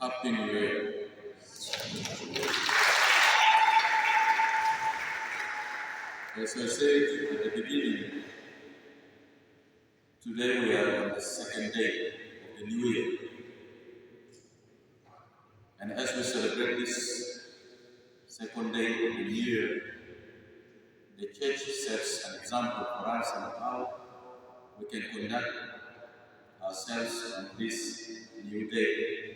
Happy New Year. As I said at the beginning, today we are on the second day of the New Year. And as we celebrate this second day of the New Year, the Church sets an example for us on how we can conduct ourselves on this new day,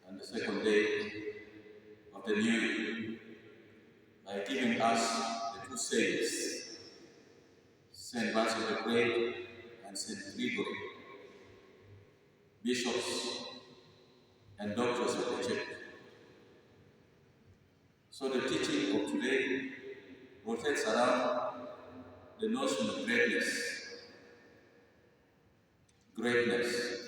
on the second day of the New Year, by giving us the two saints, St. Basil the Great and St. Gregory, bishops and doctors of the Church. So the teaching of today rotates around the notion of greatness. Greatness.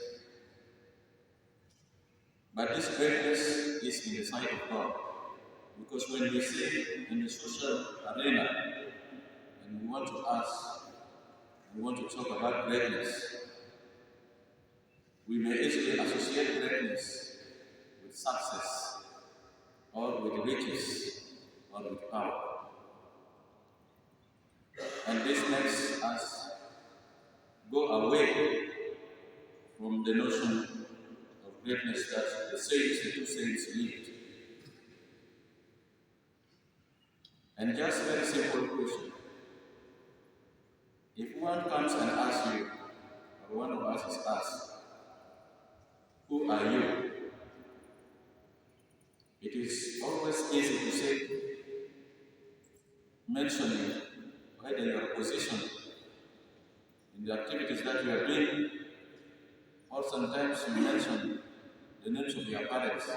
But this greatness is in the sight of God. Because when we say in the social arena and we want to ask, we want to talk about greatness, we may easily associate greatness with success, or with riches, or with power. And this makes us go away from the notion of greatness that the two saints lived. And just a very simple question. If one comes and asks you, or one of us is asked, who are you? It is always easy to say, mentioning either your position in the activities that you are doing, or sometimes you mention the names of your parents.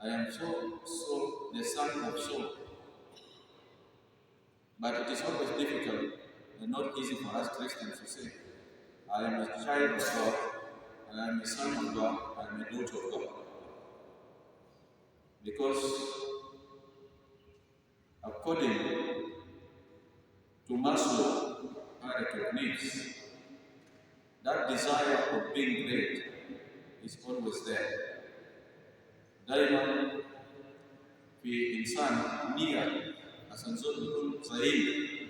I am so, the son of so. But it is always difficult and not easy for us Christians to say, I am a child of God, I am a son of God, I am a daughter of God. Because according to Maslow's hierarchy of needs, that desire of being great is always there. Daima fi insan nia asanzoni kun zaidi.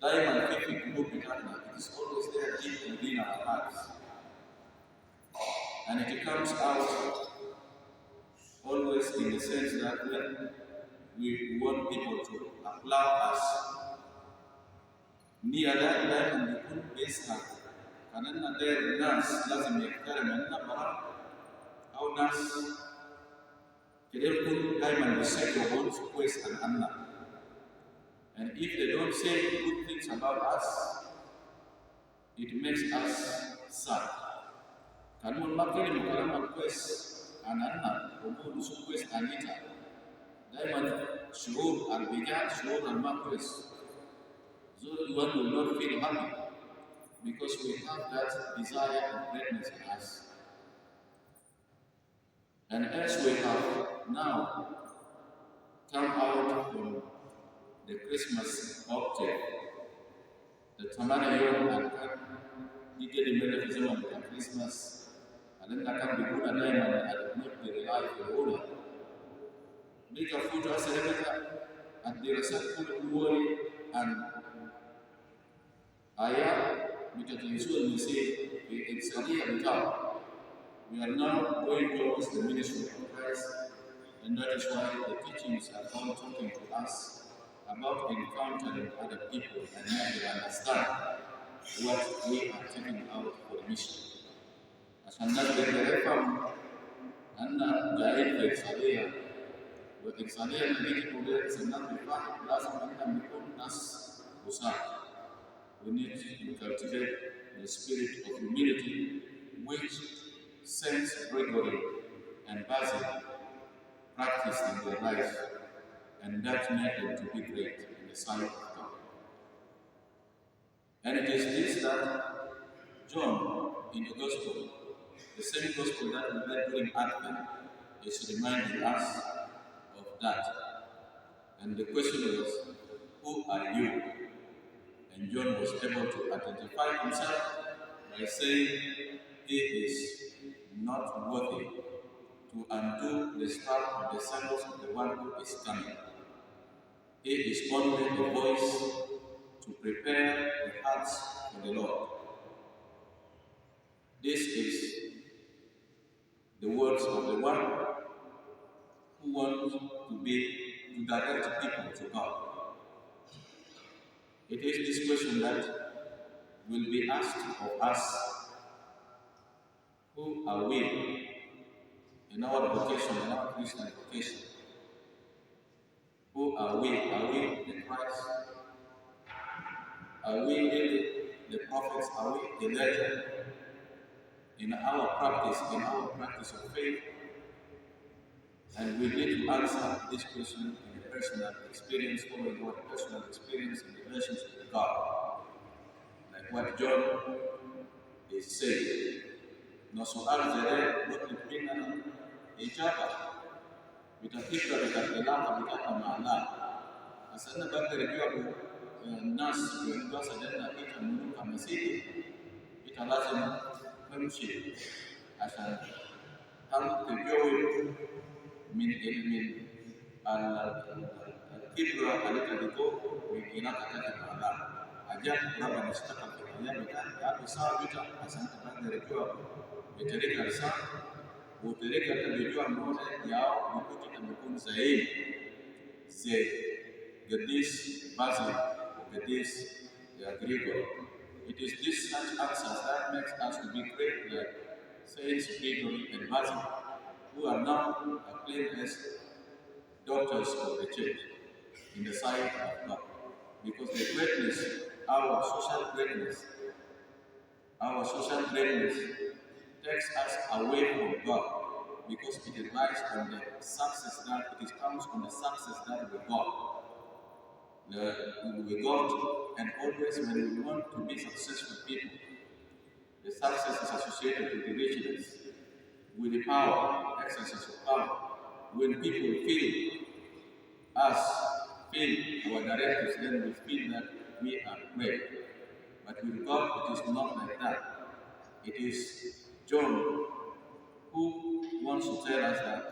Daima fi qulub bitana, it is always there deep within our hearts. And it comes out always in the sense that when we want people to applaud us, nia daima bikun besa kanana there nas lazim yaktari manna bara au nas كده يكون دايما بيسجلوا بون في كويس عن and if they don't say good things about us, it makes us sad. كانوا ما كلمة كلام كويس عن وبون سو كويس عنيتا دايما شعور الرجال شعور ما كويس. So one will not feel happy because we have that desire of greatness in us. And as we have now come out from the Christmas octave, the Tamana Yom and you get the metaphysics of Christmas, and then I can be good and not be relied for the owner. Make a food as a celebrity, and there is a good worry and Aya, because the usual we say, it's a real we are now going towards the ministry of Christ, and that is why the teachings are all talking to us about encountering other people and making them understand what we are taking out for the mission. As another reform, Anna Jair Exalia, with Exalia, the people is another fact, last and become us Usar. We need to cultivate the spirit of humility, which Saints Gregory and Basil practiced in their lives, and that made them to be great in the sight of God. And it is this that John in the Gospel, the same Gospel that we read during Advent, is reminding us of that. And the question was, who are you? And John was able to identify himself by saying, he is not worthy to undo the strap of the sandals of the one who is coming. He is only the voice to prepare the hearts for the Lord. This is the words of the one who wants to direct people to God. It is this question that will be asked of us: who are we in our vocation, in our Christian vocation? Who are we? Are we the Christ? Are we really the prophets? Are we the legend? In our practice of faith? And we need to answer this question in a personal experience, following our personal experience in the relationship with God. Like what John is saying. Nosual zere mutlipina ijaba vitafika vitapelaka vitapamala. Asana bakaribiwa nas kuendelea sadana ita Mungu amesidi ita lazima kumshi عشان هم تجوي من الكبرى التي تكون من هناك كتب على أجل ربنا اشتغل في الأيام كان ثابتة عشان تقدر تجوا بطريقة رسالة وطريقة تجوا موسى ياو بيكون زي قديس بازل وقديس غريغوري. It is this such answers that makes us to be great like Saints Gregory and Basil, who are now acclaimed as doctors of the church in the sight of God. Because the greatness, our social greatness takes us away from God, because it relies on the success that it comes from the success that we got. We got, and always when we want to be successful people, the success is associated with the richness, with the power, excesses of power. When people feel our directives, then we feel that we are great. But with God, it is not like that. It is John who wants to tell us that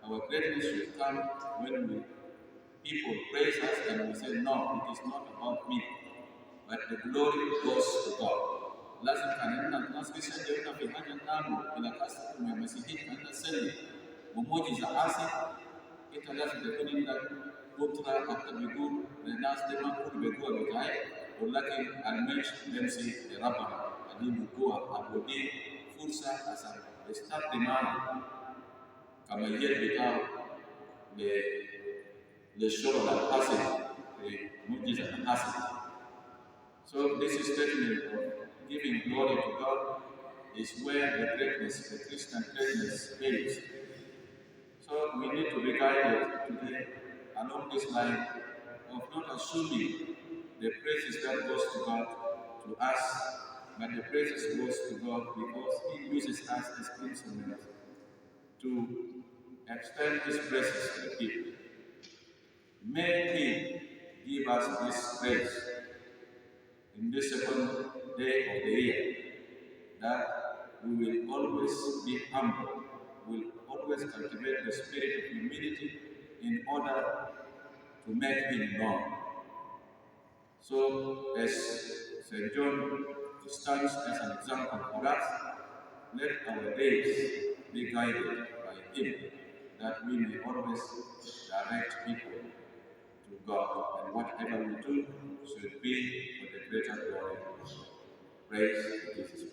our greatness should come when people praise us and we say, no, it is not about me, but the glory goes to God. لازم كان الناس بيسجلوا في حاجة نعمل إلى قصة من المسيحيين كأننا نسلم وموجزة حاسة إنت لازم تكون عندك قدرة حتى بيقول للناس دي ما كل بيقول بتاعي ولكن المش نمسي لربنا اللي بيقوها ودي فرصة عشان يستخدم معنا كما يجب بتاعه للشغل الحاصل الموجزة الحاصل. So this is statement of giving glory to God is where the Christian greatness is. So we need to be guided today along this line of not assuming the praises that goes to God to us, but the praises goes to God because He uses us as instruments to extend His praises to the people. May He give us this grace in this second day of the year, that we will always be humble, will always cultivate the spirit of humility in order to make Him known. So, as St. John stands as an example for us, let our days be guided by Him, that we may always direct people to God, and whatever we do should be for the greater glory. Praise Jesus.